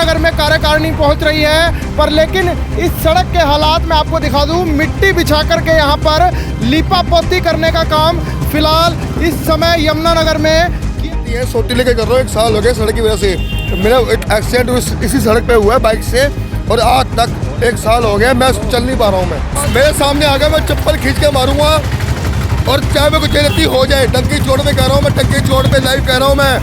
यमुनानगर में कार्यकारिणी पहुंच रही है, पर लेकिन इस सड़क के हालात में आपको दिखा दूं, मिट्टी बिछा करके यहाँ पर लीपापोती करने का काम फिलहाल इस समय यमुनानगर में ये सोटी लेके कर रहा हूँ। 1 साल हो गया सड़क की वजह से। मेरा एक एक्सीडेंट इसी सड़क पे हुआ है बाइक से, और आज तक 1 साल हो गया मैं चल नहीं पा रहा हूँ। मैं मेरे सामने आ गया, मैं चप्पल खींच के मारूंगा, और चाहे मैं कुछ गलती हो जाए। टंकी चोट पे कह रहा हूँ मैं, टंकी चोट पे लाइव कह रहा हूँ मैं।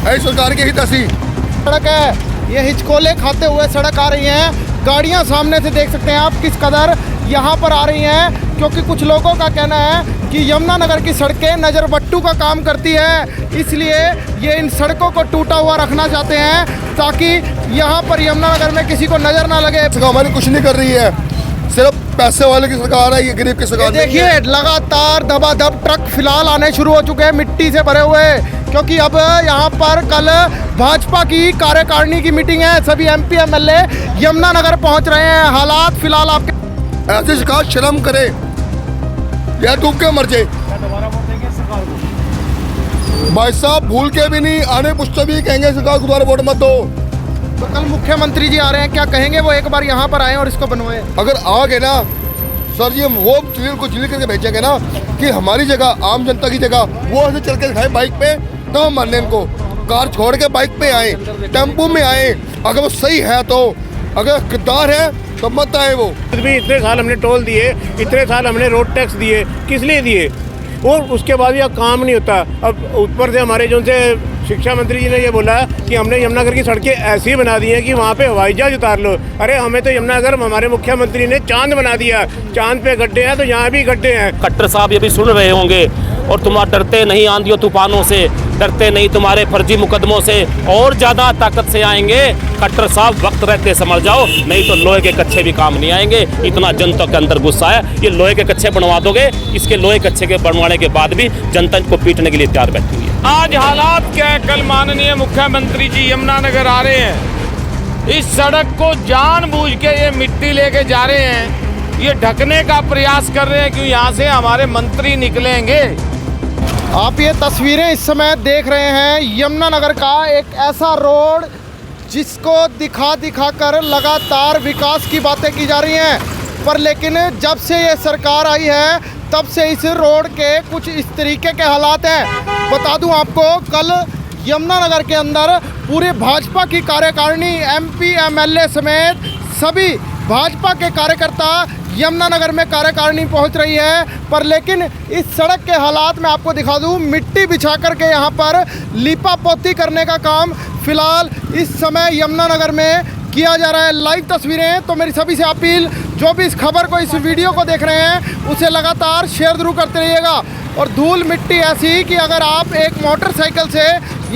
ऐसी सरकार की हित ऐसी सड़क है, ये हिचकोले खाते हुए सड़क आ रही है। गाड़ियां सामने से देख सकते हैं आप किस कदर यहाँ पर आ रही हैं, क्योंकि कुछ लोगों का कहना है कि यमुनानगर की सड़कें नज़र बट्टू का काम करती है, इसलिए ये इन सड़कों को टूटा हुआ रखना चाहते हैं ताकि यहाँ पर यमुनानगर में किसी को नज़र ना लगे। हमारी कुछ नहीं कर रही है, सिर्फ पैसे वाले की सरकार है, ये गरीब की सरकार। देखिए लगातार दबादब ट्रक फिलहाल आने शुरू हो चुके हैं मिट्टी से भरे हुए, क्योंकि अब यहाँ पर कल भाजपा की कार्यकारिणी की मीटिंग है। सभी एमपी एमएलए यमुनानगर पहुँच रहे हैं। हालात फिलहाल आपके ऐसे सरकार शर्म करे या डूब के मर जाए। भाई साहब भूल के भी नहीं, आने पुष्ट भी कहेंगे सरकार को दोबारा वोट मत दो। तो कल मुख्यमंत्री जी आ रहे हैं, क्या कहेंगे वो एक बार यहाँ पर आए और इसको बनवाएं? अगर आ गए ना सर जी, हम वो चिल्ली करके भेजेंगे ना कि हमारी जगह, आम जनता की जगह वो ऐसे चल के दिखाए बाइक पे, तो हम मान लें इनको। कार छोड़ के बाइक पे आए, टेम्पो में आए, अगर वो सही है तो। अगर किरदार है तो मत आए वो। भी इतने साल हमने टोल दिए, इतने साल हमने रोड टैक्स दिए, किस लिए दिए? और उसके बाद यह काम नहीं होता। अब ऊपर से हमारे जो से शिक्षा मंत्री जी ने ये बोला कि हमने यमुनानगर की सड़कें ऐसी बना दी हैं कि वहाँ पे हवाई जहाज उतार लो। अरे हमें तो यमुनानगर हमारे मुख्यमंत्री ने चांद बना दिया। चांद पे गड्ढे हैं तो यहाँ भी गड्ढे हैं। खट्टर साहब ये भी सुन रहे होंगे, और तुम डरते नहीं आंधियों तूफानों से, डरते नहीं तुम्हारे फर्जी मुकदमों से, और ज़्यादा ताकत से आएंगे। खट्टर साहब वक्त रहते समझ जाओ, नहीं तो लोहे के कच्चे भी काम नहीं आएंगे। इतना जनता के अंदर गुस्सा है। ये लोहे के कच्चे बनवा दोगे, इसके लोहे कच्चे के बनवाने के बाद भी जनता को पीटने के लिए तैयार बैठी हुई है। आज हालात क्या है, कल माननीय मुख्यमंत्री जी यमुनानगर आ रहे हैं। इस सड़क को जानबूझ के ये मिट्टी लेके जा रहे हैं, ये ढकने का प्रयास कर रहे हैं कि यहाँ से हमारे मंत्री निकलेंगे। आप ये तस्वीरें इस समय देख रहे हैं यमुनानगर का एक ऐसा रोड जिसको दिखा कर लगातार विकास की बातें की जा रही हैं, पर लेकिन जब से ये सरकार आई है तब से इस रोड के कुछ इस तरीके के हालात हैं। बता दूं आपको, कल यमुनानगर के अंदर पूरे भाजपा की कार्यकारिणी, एमपी एमएलए समेत सभी भाजपा के कार्यकर्ता यमुनानगर में कार्यकारिणी पहुंच रही है, पर लेकिन इस सड़क के हालात में आपको दिखा दूं, मिट्टी बिछा करके यहाँ पर लीपापोती करने का काम फिलहाल इस समय यमुनानगर में किया जा रहा है। लाइव तस्वीरें, तो मेरी सभी से अपील, जो भी इस खबर को, इस वीडियो को देख रहे हैं, उसे लगातार शेयर जरूर करते रहिएगा। और धूल मिट्टी ऐसी कि अगर आप एक मोटरसाइकिल से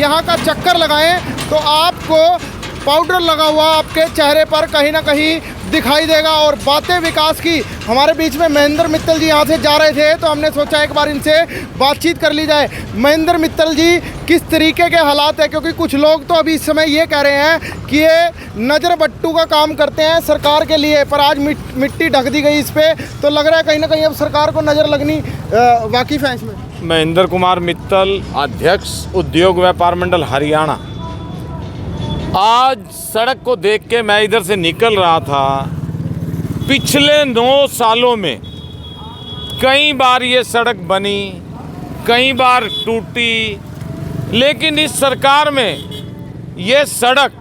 यहाँ का चक्कर लगाएं तो आपको पाउडर लगा हुआ आपके चेहरे पर कहीं ना कहीं दिखाई देगा। और बातें विकास की, हमारे बीच में महेंद्र मित्तल जी यहाँ से जा रहे थे, तो हमने सोचा एक बार इनसे बातचीत कर ली जाए। महेंद्र मित्तल जी, किस तरीके के हालात है, क्योंकि कुछ लोग तो अभी इस समय ये कह रहे हैं कि ये नज़र बट्टू का काम करते हैं सरकार के लिए, पर आज मिट्टी ढक दी गई इस पर, तो लग रहा है कहीं ना कहीं अब सरकार को नज़र लगनी वाकिफ़ है इसमें। महेंद्र कुमार मित्तल, अध्यक्ष उद्योग व्यापार मंडल हरियाणा। आज सड़क को देख के मैं इधर से निकल रहा था। पिछले 9 सालों में कई बार ये सड़क बनी, कई बार टूटी, लेकिन इस सरकार में ये सड़क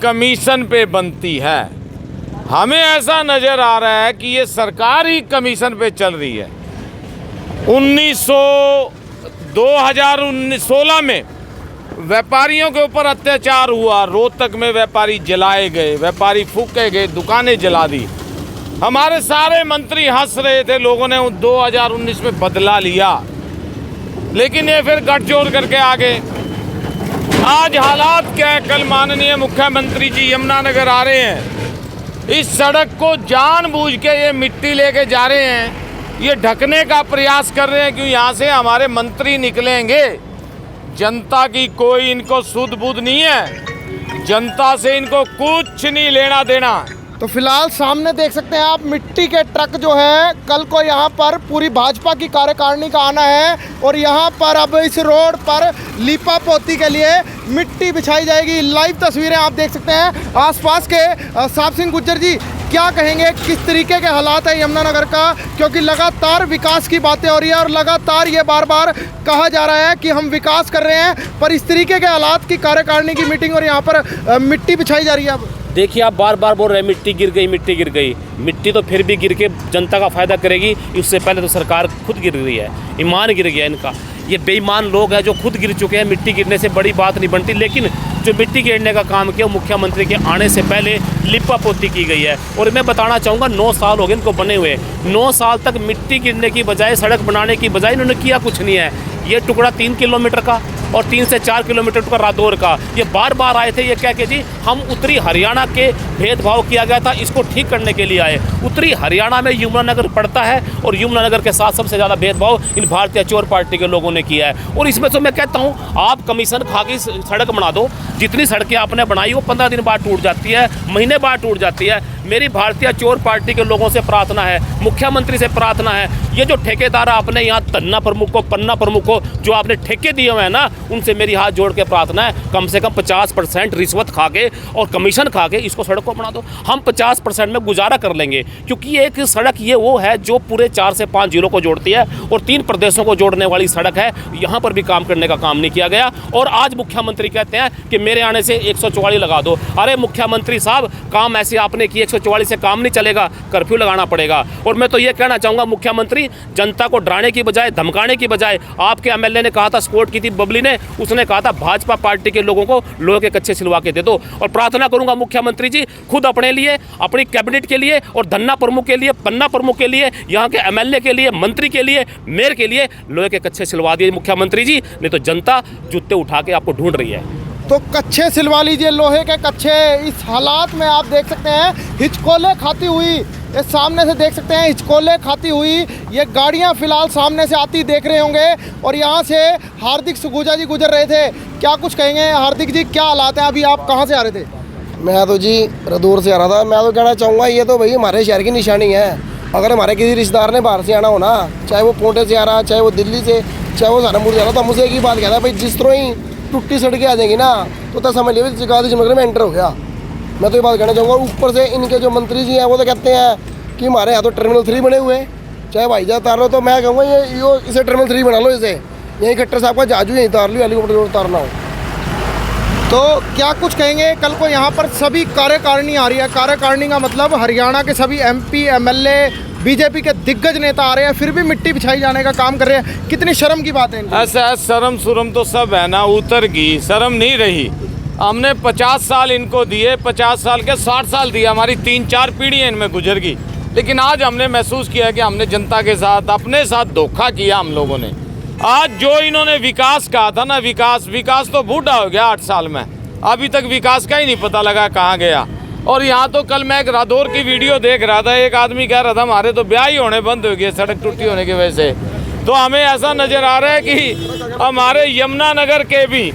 कमीशन पे बनती है। हमें ऐसा नज़र आ रहा है कि ये सरकार ही कमीशन पे चल रही है। 2016 में व्यापारियों के ऊपर अत्याचार हुआ, रोहतक में व्यापारी जलाए गए, व्यापारी फूके गए, दुकानें जला दी। हमारे सारे मंत्री हंस रहे थे, लोगों ने 2019 में बदला लिया, लेकिन ये फिर गठजोड़ करके आ गए। आज हालात क्या है, कल माननीय मुख्यमंत्री जी यमुनानगर आ रहे हैं। इस सड़क को जानबूझ के ये मिट्टी लेके जा रहे हैं, ये ढकने का प्रयास कर रहे हैं कि यहाँ से हमारे मंत्री निकलेंगे। जनता की कोई इनको सुध बुध नहीं है, जनता से इनको कुछ नहीं लेना देना। तो फिलहाल सामने देख सकते हैं आप मिट्टी के ट्रक जो है, कल को यहाँ पर पूरी भाजपा की कार्यकारिणी का आना है और यहाँ पर अब इस रोड पर लीपा पोती के लिए मिट्टी बिछाई जाएगी। लाइव तस्वीरें आप देख सकते हैं आसपास के। साहब सिंह गुज्जर जी, क्या कहेंगे, किस तरीके के हालात है यमुनानगर का, क्योंकि लगातार विकास की बातें हो रही है और लगातार ये बार बार कहा जा रहा है कि हम विकास कर रहे हैं, पर इस तरीके के हालात की कार्यकारिणी की मीटिंग और यहाँ पर मिट्टी बिछाई जा रही है। अब देखिए, आप बार बार बोल रहे हैं मिट्टी गिर गई, मिट्टी गिर गई। मिट्टी तो फिर भी गिर के जनता का फायदा करेगी। इससे पहले तो सरकार खुद गिर रही है, ईमान गिर गया इनका। ये बेईमान लोग हैं जो खुद गिर चुके हैं। मिट्टी गिरने से बड़ी बात नहीं बनती, लेकिन जो मिट्टी गिरने का काम किया मुख्यमंत्री के आने से पहले लिपा पोती की गई है। और मैं बताना चाहूँगा 9 साल हो गए इनको बने हुए। 9 साल तक मिट्टी गिरने की बजाय, सड़क बनाने की बजाय इन्होंने किया कुछ नहीं है। ये टुकड़ा 3 किलोमीटर का और 3 से 4 किलोमीटर का रादौर का, ये बार बार आए थे ये कह के जी हम उत्तरी हरियाणा के भेदभाव किया गया था, इसको ठीक करने के लिए आए। उत्तरी हरियाणा में यमुनानगर पड़ता है और यमुनानगर के साथ सबसे ज़्यादा भेदभाव इन भारतीय चोर पार्टी के लोगों ने किया है। और इसमें तो मैं कहता हूँ आप कमीशन खा के सड़क बना दो। जितनी सड़कें आपने बनाई वो 15 दिन बाद टूट जाती है, महीने बाद टूट जाती है। मेरी भारतीय चोर पार्टी के लोगों से प्रार्थना है, मुख्यमंत्री से प्रार्थना है, ये जो ठेकेदार आपने यहाँ तन्ना प्रमुख को, पन्ना प्रमुख को जो आपने ठेके दिए हुए हैं ना, उनसे मेरी हाथ जोड़ के प्रार्थना है कम से कम 50% रिश्वत खा के और कमीशन खा के इसको सड़क को बना दो। हम 50% में गुजारा कर लेंगे, क्योंकि एक सड़क ये वो है जो पूरे 4 से 5 जिलों को जोड़ती है और 3 प्रदेशों को जोड़ने वाली सड़क है। यहाँ पर भी काम करने का काम नहीं किया गया और आज मुख्यमंत्री कहते हैं कि मेरे आने से 144 लगा दो। अरे मुख्यमंत्री साहब, काम ऐसे आपने किए, 144 से काम नहीं चलेगा, कर्फ्यू लगाना पड़ेगा। और मैं तो ये कहना चाहूँगा मुख्यमंत्री, जनता को डराने की बजाय, धमकाने की बजाय, आपके एमएलए ने कहा था, सपोर्ट की थी बबली ने, उसने कहा था भाजपा पार्टी के लोगों को लोहे के कच्चे सिलवा के दे दो। और प्रार्थना करूंगा मुख्यमंत्री जी, खुद अपने लिए, अपनी कैबिनेट के लिए और धन्ना प्रमुख के लिए, पन्ना प्रमुख के लिए, यहाँ के एमएलए के लिए, मंत्री के लिए, मेयर के लिए लोहे के कच्चे सिलवा दिए मुख्यमंत्री जी, नहीं तो जनता जूते उठा के आपको ढूंढ रही है। तो कच्चे सिलवा लीजिए, लोहे के कच्चे। इस हालात में आप देख सकते हैं हिचकोले खाती हुई, ये सामने से देख सकते हैं हिचकोले खाती हुई ये गाड़ियां फिलहाल सामने से आती देख रहे होंगे। और यहाँ से हार्दिक सुखूजा जी गुजर रहे थे, क्या कुछ कहेंगे हार्दिक जी, क्या हालात हैं? अभी आप कहाँ से आ रहे थे? मैं तो जी रदौर से आ रहा था। मैं तो कहना चाहूँगा ये तो भाई हमारे शहर की निशानी है। अगर हमारे किसी रिश्तेदार ने बाहर से आना हो ना, चाहे वो पोंटे से आ रहा, चाहे वो दिल्ली से, चाहे वो सहारनपुर से आ रहा, तो मुझे एक ही बात कहता है भाई, जिस तरह ही टुट्टी सड़कें आ जाएंगी ना तो समझ लीजिए जगाधरी जमनगर में एंटर हो गया। मैं तो ये बात कहना चाहूँगा। ऊपर से इनके जो मंत्री जी हैं वो तो कहते हैं कि हमारे यहाँ तो टर्मिनल 3 बने हुए हैं, चाहे भाईजा उतार लो, तो मैं कहूँगा ये इसे टर्मिनल 3 बना लो, इसे यहीं खट्टर साहब का जहाज यहीं उतार लो, हेलीकॉप्टर उतारना हो। तो क्या कुछ कहेंगे, कल को यहाँ पर सभी कार्यकारिणी आ रही है, कार्यकारिणी का मतलब हरियाणा के सभी MP, MLA, बीजेपी के दिग्गज नेता आ रहे हैं, फिर भी मिट्टी बिछाई जाने का काम कर रहे हैं, कितनी शर्म की बात है इनकी? ऐसा शर्म सुरम तो सब है ना, उतर गई, शर्म नहीं रही। हमने 50 साल इनको दिए, 50 साल के 60 साल दिए, हमारी 3-4 पीढ़ियाँ इनमें गुजर गई। लेकिन आज हमने महसूस किया कि हमने जनता के साथ, अपने साथ धोखा किया हम लोगों ने। आज जो इन्होंने विकास कहा था ना, विकास तो बूढ़ा हो गया 8 साल में, अभी तक विकास का ही नहीं पता लगा कहाँ गया। और यहाँ तो कल मैं एक रादौर की वीडियो देख रहा था, एक आदमी कह रहा था हमारे तो ब्याह ही होने बंद हो गए सड़क टूटी होने की वजह से। तो हमें ऐसा नज़र आ रहा है कि हमारे यमुनानगर के भी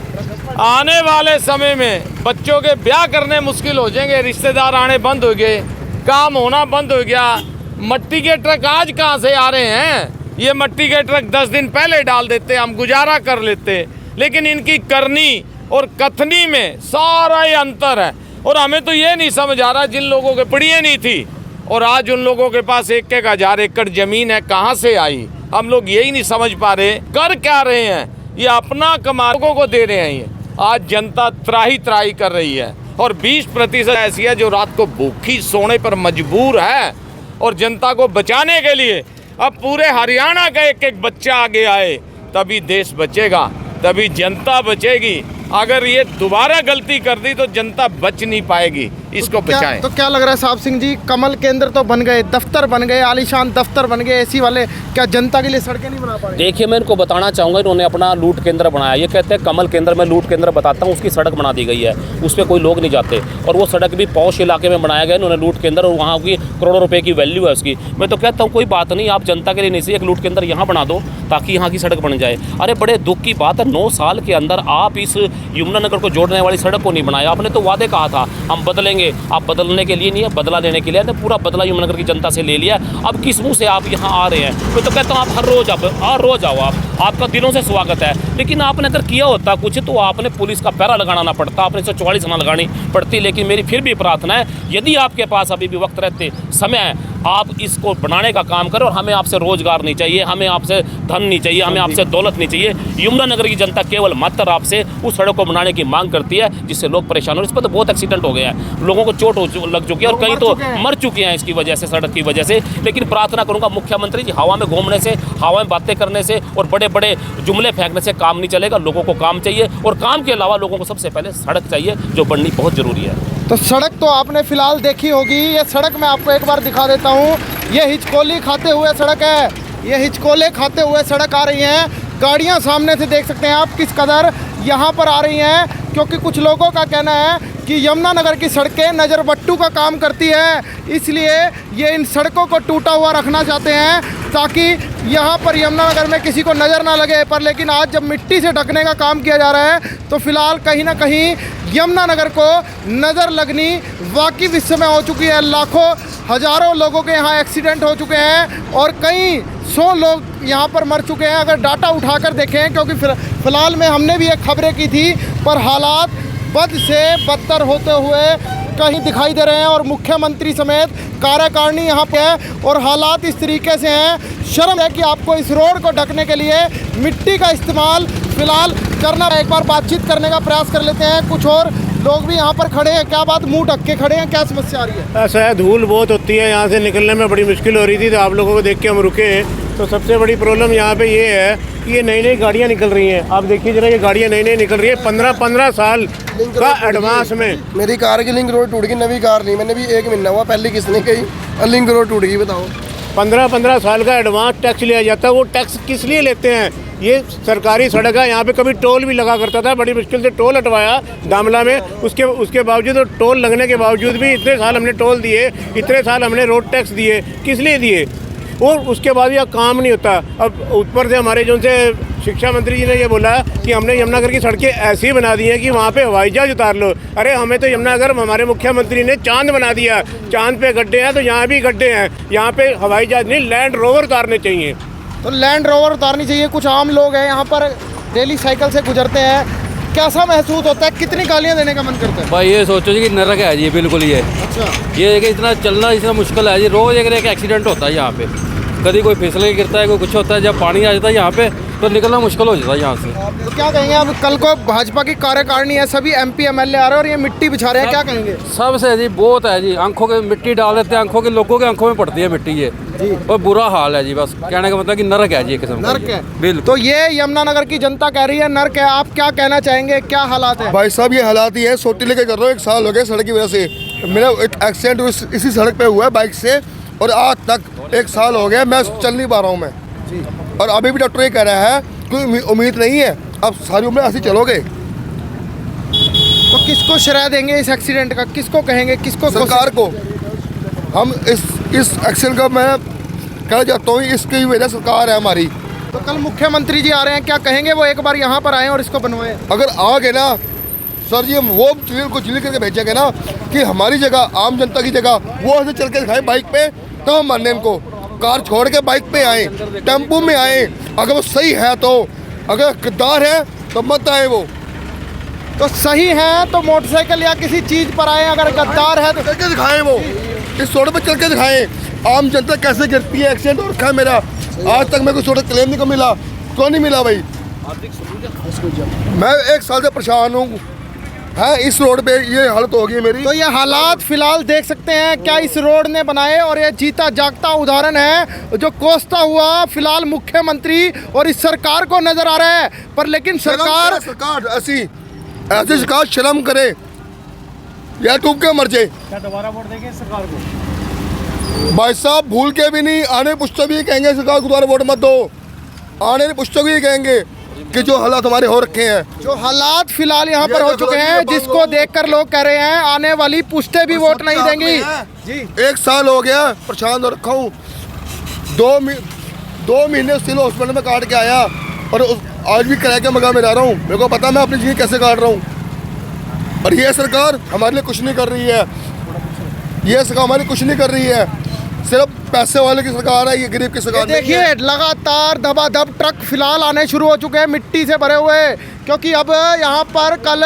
आने वाले समय में बच्चों के ब्याह करने मुश्किल हो जाएंगे, रिश्तेदार आने बंद हो गए, काम होना बंद हो गया। मट्टी के ट्रक आज कहाँ से आ रहे हैं? ये मट्टी के ट्रक 10 दिन पहले डाल देते, हम गुजारा कर लेते। लेकिन इनकी करनी और कथनी में सारा ही अंतर है। और हमें तो ये नहीं समझ आ रहा, जिन लोगों के पड़ियाँ नहीं थी और आज उन लोगों के पास 1-1 एकड़ जमीन है, कहाँ से आई? हम लोग यही नहीं समझ पा रहे, कर क्या रहे हैं? ये अपना कमा लोगों को दे रहे हैं। ये आज जनता त्राही कर रही है और 20% ऐसी है जो रात को भूखी सोने पर मजबूर है। और जनता को बचाने के लिए अब पूरे हरियाणा का एक बच्चा आगे आए, तभी देश बचेगा, तभी जनता बचेगी। अगर ये दोबारा गलती कर दी तो जनता बच नहीं पाएगी, इसको बचाएं। तो क्या लग रहा है साहब सिंह जी, कमल केंद्र तो बन गए, दफ्तर बन गए, आलीशान दफ्तर बन गए एसी वाले, क्या जनता के लिए सड़कें नहीं बना पाए? देखिए, मैं इनको बताना चाहूँगा, इन्होंने अपना लूट केंद्र बनाया। ये कहते हैं कमल केंद्र में लूट केंद्र बताता हूँ, उसकी सड़क बना दी गई है, उस पर कोई लोग नहीं जाते और वो सड़क भी पौष इलाके में बनाया गया इन्होंने लूट केंद्र, और वहाँ की करोड़ों रुपये की वैल्यू है उसकी। मैं तो कहता हूँ कोई बात नहीं, आप जनता के लिए नहीं सही एक लूट केंद्र यहाँ बना दो ताकि यहाँ की सड़क बन जाए। अरे बड़े दुख की बात है, 9 साल के अंदर आप इस यमुनानगर को जोड़ने वाली सड़क को नहीं बनाया। आपने तो वादे कहा था हम बदलेंगे, करेंगे। आप बदलने के लिए नहीं है, बदला लेने के लिए है। तो पूरा बदला यमुनानगर की जनता से ले लिया। अब किस मुँह से आप यहाँ आ रहे हैं? मैं तो कहता हूँ आप हर रोज़ आओ आप, आपका दिलों से स्वागत है। लेकिन आपने अगर किया होता कुछ तो आपने पुलिस का पहरा लगाना ना पड़ता, आपने 144 ना लगानी पड़ती। लेकिन मेरी फिर भी प्रार्थना है, यदि आपके पास अभी भी वक्त रहते समय है, आप इसको बनाने का काम करें। और हमें आपसे रोजगार नहीं चाहिए, हमें आपसे धन नहीं चाहिए, हमें आपसे दौलत नहीं चाहिए। यमुनानगर की जनता केवल मात्र आपसे उस सड़क को बनाने की मांग करती है जिससे लोग परेशान हो। इस पर तो बहुत एक्सीडेंट हो गया है, लोगों को चोट लग चुकी है और कई तो मर चुके हैं इसकी वजह से, सड़क की वजह से। लेकिन प्रार्थना करूंगा मुख्यमंत्री जी, हवा में घूमने से, हवा में बातें करने से और बड़े बड़े जुमले फेंकने से काम नहीं चलेगा। लोगों को काम चाहिए और काम के अलावा लोगों को सबसे पहले सड़क चाहिए, जो बननी बहुत जरूरी है। तो सड़क तो आपने फिलहाल देखी होगी। ये सड़क मैं आपको एक बार दिखा देता हूँ। ये हिचकोली खाते हुए सड़क है, ये हिचकोले खाते हुए सड़क आ रही हैं। गाड़ियाँ सामने से देख सकते हैं आप किस कदर यहाँ पर आ रही हैं, क्योंकि कुछ लोगों का कहना है कि यमुनानगर की सड़कें नज़रबट्टू का काम करती है, इसलिए ये इन सड़कों को टूटा हुआ रखना चाहते हैं ताकि यहाँ पर यमुनानगर में किसी को नज़र ना लगे। पर लेकिन आज जब मिट्टी से ढकने का काम किया जा रहा है तो फिलहाल कहीं ना कहीं यमुनानगर को नज़र लगनी वाकिफ इस समय हो चुकी है। लाखों हज़ारों लोगों के यहाँ एक्सीडेंट हो चुके हैं और कई 100 लोग यहाँ पर मर चुके हैं अगर डाटा उठाकर देखें, क्योंकि फ़िलहाल में हमने भी एक खबरें की थी। पर हालात बद से बदतर होते हुए कहीं दिखाई दे रहे हैं और मुख्यमंत्री समेत कार्यकारिणी यहाँ पे है और हालात इस तरीके से हैं। शर्म है कि आपको इस रोड को ढकने के लिए मिट्टी का इस्तेमाल फ़िलहाल करना। एक बार बातचीत करने का प्रयास कर लेते हैं, कुछ और लोग भी यहाँ पर खड़े हैं। क्या बात, मुंह ढक के खड़े हैं, क्या समस्या आ रही है? ऐसा है, धूल बहुत होती है, यहाँ से निकलने में बड़ी मुश्किल हो रही थी, तो आप लोगों को देख के हम रुके हैं। तो सबसे बड़ी प्रॉब्लम यहाँ पे ये है कि ये नई नई गाड़ियाँ निकल रही हैं। आप देखिए जरा, ये गाड़ियाँ नई नई निकल रही है 15-15 साल का एडवांस में। मेरी कार की लिंक रोड टूट गई, नवी कार नहीं, मैंने भी 1 महीना हुआ, पहले किसने कही लिंक रोड टूट गई, बताओ। 15-15 साल का एडवांस टैक्स लिया जाता है। वो टैक्स किस लिए लेते हैं? ये सरकारी सड़क है, यहाँ पे कभी टोल भी लगा करता था, बड़ी मुश्किल से टोल हटवाया दामला में। उसके बावजूद तो टोल लगने के बावजूद भी इतने साल हमने टोल दिए, इतने साल हमने रोड टैक्स दिए, किस लिए दिए? और उसके बाद यह काम नहीं होता। अब ऊपर से हमारे जो से शिक्षा मंत्री जी ने ये बोला कि हमने यमुनानगर की सड़कें ऐसी बना दी हैं कि वहाँ पे हवाई जहाज उतार लो। अरे हमें तो यमुनानगर हमारे मुख्यमंत्री ने चांद बना दिया, चांद पे गड्ढे हैं तो यहाँ भी गड्ढे हैं। यहाँ पे हवाई जहाज नहीं, लैंड रोवर उतारने चाहिए। तो लैंड रोवर उतारनी चाहिए। कुछ आम लोग हैं यहाँ पर डेली साइकिल से गुजरते हैं, कैसा महसूस होता है, कितनी गालियाँ देने का मन करता है? भाई ये सोचो जी कि नरक है जी, बिल्कुल ये। अच्छा, ये कि इतना चलना इतना मुश्किल है जी, रोज़ एक एक्सीडेंट होता है यहाँ पे। कभी कोई फिसले गिरता है, कोई कुछ होता है, जब पानी आ जाता है यहाँ पे तो निकलना मुश्किल हो जाता है यहाँ से। तो क्या कहेंगे अब? कल को भाजपा की कार्यकारिणी है, सभी MP MLA आ रहे हैं और ये मिट्टी बिछा रहे हैं, क्या कहेंगे? सबसे जी बहुत है जी, आंखों के मिट्टी डाल देते हैं, आंखों के लोगों के आंखों में पड़ती है मिट्टी ये जी, और बुरा हाल है जी। बस कहने का मतलब कि नरक है जी, एक किस्म का नरक है बिल्कुल। तो ये यमुनानगर की जनता कह रही है नरक है, आप क्या कहना चाहेंगे, क्या हालात है? भाई साहब ये हालात ही है, सोटी लेके कर रहा हूँ, 1 साल हो गया सड़क की वजह से। मेरा एक एक्सीडेंट इसी सड़क पे हुआ है बाइक से और आज तक 1 साल हो गया मैं चल नहीं पा रहा हूँ मैं जी। और अभी भी डॉक्टर ये कह रहा है कोई उम्मीद नहीं है, अब सारी उम्र ऐसे चलोगे। तो किसको श्रेय देंगे इस एक्सीडेंट का, किसको कहेंगे, किसको? सरकार को। हम इस एक्सीडेंट का मैं कहना चाहता हूँ, इसकी वजह सरकार है हमारी। तो कल मुख्यमंत्री जी आ रहे हैं, क्या कहेंगे वो एक बार यहाँ पर आए और इसको बनवाएं? अगर आ गए ना सर जी, हम वो चिल्ली करके भेजेंगे ना कि हमारी जगह, आम जनता की जगह वो ऐसे चल के दिखाए बाइक पे, तो हम मानने इनको। कार छोड़ के बाइक पे आए, टेम्पो में आए, अगर वो सही है तो। अगर गद्दार है तो मत आए वो। तो सही है तो मोटरसाइकिल या किसी चीज़ पर आए, अगर गद्दार है तो चल के दिखाएं वो, इस रोड पे चल के दिखाएं। आम जनता कैसे गिरती है, एक्सीडेंट हो रखा है मेरा, आज तक मेरे को छोटा क्लेम नहीं को मिला, क्यों नहीं मिला भाई? मैं 1 साल से परेशान हूँ, है इस रोड पे ये हालत हो गई है मेरी। तो ये हालात फिलहाल देख सकते हैं क्या इस रोड ने बनाए, और ये जीता जागता उदाहरण है जो कोसता हुआ फिलहाल मुख्यमंत्री और इस सरकार को नजर आ रहा है। पर लेकिन सरकार ऐसी सरकार शर्म करे या डूब के मर जाए। क्या दोबारा वोट देंगे सरकार को? भाई साहब भूल के भी नहीं, आने पुष्टो भी कहेंगे सरकार को दोबारा वोट मत दो, आने पुष्टो भी कहेंगे कि जो हालात हमारे हो रखे हैं, जो हालात फिलहाल यहाँ पर हो चुके हैं, जिसको देखकर लोग कह रहे हैं आने वाली पुश्ते भी वोट नहीं देंगी जी। 1 साल हो गया परेशान हो रखा हूँ, 2 महीने सिविल हॉस्पिटल में काट के आया और आज भी किराए के मकान में रह रहा हूँ। मेरे को पता मैं अपनी जिंदगी कैसे काट रहा हूँ, और ये सरकार हमारे लिए कुछ नहीं कर रही है। ये सरकार हमारी कुछ नहीं कर रही है, सिर्फ पैसे वाले की सरकार है, ये गरीब की सरकार नहीं है। देखिए लगातार धबाधब ट्रक फिलहाल आने शुरू हो चुके हैं मिट्टी से भरे हुए, क्योंकि अब यहाँ पर कल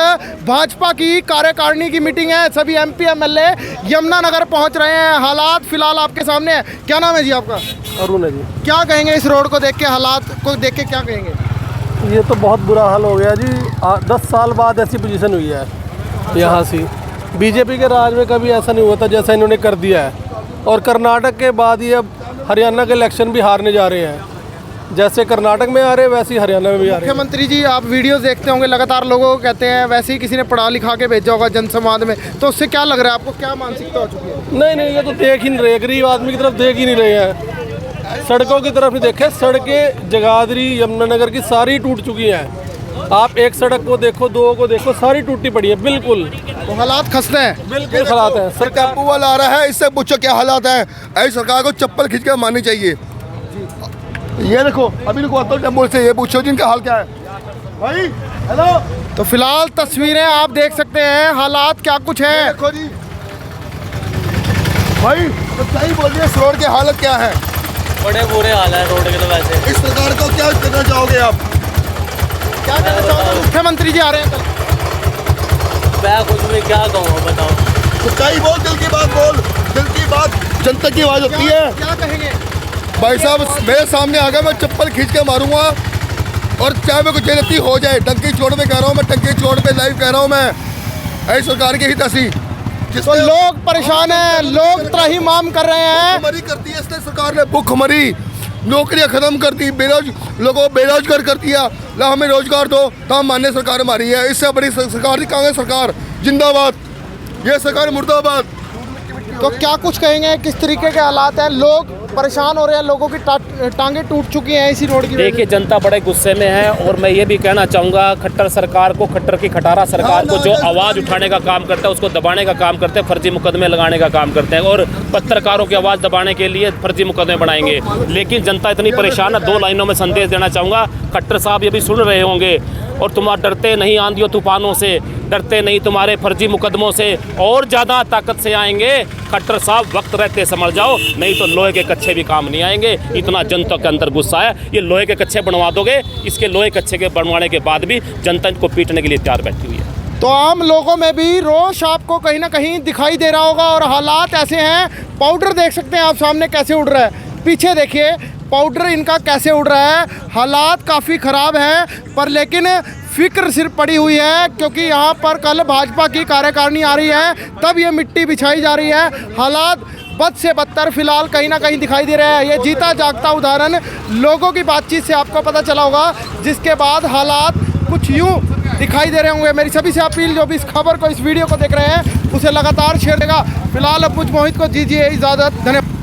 भाजपा की कार्यकारिणी की मीटिंग है। सभी एमपी एमएलए यमुनानगर पहुँच रहे हैं। हालात फिलहाल आपके सामने है। क्या नाम है जी आपका? अरुण है जी। क्या कहेंगे इस रोड को देख के, हालात को देख के क्या कहेंगे? ये तो बहुत बुरा हाल हो गया जी। 10 साल बाद ऐसी पोजीशन हुई है यहाँ से। बीजेपी के राज में कभी ऐसा नहीं हुआ था जैसा इन्होंने कर दिया है। और कर्नाटक के बाद ये अब हरियाणा के इलेक्शन भी हारने जा रहे हैं। जैसे कर्नाटक में आ रहे वैसे ही हरियाणा में भी आ रहे हैं। मुख्यमंत्री जी आप वीडियोस देखते होंगे लगातार, लोगों को कहते हैं, वैसे ही किसी ने पढ़ा लिखा के भेजा होगा जनसंवाद में, तो उससे क्या लग रहा है आपको, क्या मानसिकता हो चुकी है? नहीं नहीं, ये तो देख ही नहीं रहे, गरीब आदमी की तरफ देख ही नहीं रहे हैं। सड़कों की तरफ ही देखे, सड़कें जगाधरी यमुनानगर की सारी टूट चुकी हैं। आप एक सड़क को देखो, दो को देखो, सारी टूटी पड़ी है बिल्कुल। तो हालात खस्ते हैं, बिल्कुल हालात हैं। सर टेम्पू वाला आ रहा है, इससे पूछो क्या हालात हैं। ऐसी सरकार को चप्पल खींच कर मारनी चाहिए। ये देखो, अभी देखो तो टेम्पो से, ये पूछो जिनका हाल क्या है भाई। हेलो, तो फिलहाल तस्वीरें आप देख सकते हैं, हालात क्या कुछ है। देखो जी भाई, तो सही बोलिए, इस रोड की हालत क्या है? बड़े बुरे हाल है रोड के। तो वैसे इस सरकार को क्या करना चाहोगे आप? क्या कहना चाहोगे? मुख्यमंत्री जी आ रहे हैं कल। मैं कुछ भी क्या कहूँ, बताओ। सच्चाई बोल, दिल की बात बोल, दिल की बात जनता की आवाज होती है। क्या कहेंगे? भाई साहब मेरे सामने आ गया, मैं चप्पल खींच के मारूंगा, और चाहे मेरे को जेलती हो जाए। टंकी छोड़ पे कह रहा हूँ मैं, टंकी छोड़ पे लाइव कह रहा हूँ मैं। ऐसी सरकार की ही तसी तो लोग परेशान हैं, लोग त्राहिमाम कर रहे हैं। भुखमरी करती है इसने सरकार ने, भुखमरी, नौकरियां खत्म कर दी, लोगों को बेरोजगार कर दिया। ला हमें रोजगार दो, तो हम मान्य सरकार हमारी है। इससे बड़ी सरकार थी कांग्रेस सरकार, जिंदाबाद। ये सरकार मुर्दाबाद। तो क्या कुछ कहेंगे, किस तरीके के हालात हैं, लोग परेशान हो रहे हैं, लोगों की टांगे टूट चुकी हैं इसी रोड की वजह से। देखिए जनता बड़े गुस्से में है, और मैं ये भी कहना चाहूँगा खट्टर सरकार को, खट्टर की खटारा सरकार को, जो आवाज़ उठाने का काम करता है उसको दबाने का काम करते हैं, फर्जी मुकदमे लगाने का काम करते हैं, और पत्रकारों की आवाज़ दबाने के लिए फर्जी मुकदमे बनाएंगे। लेकिन जनता इतनी परेशान है, 2 लाइनों में संदेश देना चाहूँगा। खट्टर साहब ये भी सुन रहे होंगे, और तुम्हारा डरते नहीं आंधियों तूफानों से, डरते नहीं तुम्हारे फर्जी मुकदमों से, और ज़्यादा ताकत से आएंगे। खट्टर साहब वक्त रहते समझ जाओ, नहीं तो लोहे के कच्चे भी काम नहीं आएंगे। इतना जनता के अंदर गुस्सा है। ये लोहे के कच्चे बनवा दोगे, इसके लोहे कच्चे के बनवाने के बाद भी जनता इनको पीटने के लिए तैयार बैठी हुई है। तो आम लोगों में भी रोष आपको कहीं ना कहीं दिखाई दे रहा होगा, और हालात ऐसे हैं। पाउडर देख सकते हैं आप सामने कैसे उड़ रहा है, पीछे देखिए पाउडर इनका कैसे उड़ रहा है। हालात काफ़ी ख़राब हैं, पर लेकिन फिक्र सिर्फ पड़ी हुई है, क्योंकि यहाँ पर कल भाजपा की कार्यकारिणी आ रही है, तब ये मिट्टी बिछाई जा रही है। हालात बद से बदतर फिलहाल कहीं ना कहीं दिखाई दे रहे हैं। ये जीता जागता उदाहरण लोगों की बातचीत से आपको पता चला होगा, जिसके बाद हालात कुछ यूँ दिखाई दे रहे होंगे। मेरी सभी से अपील, जो भी इस खबर को, इस वीडियो को देख रहे हैं, उसे लगातार शेयर देगा। फिलहाल अब मुझ मोहित को दीजिए इजाज़त। धन्यवाद।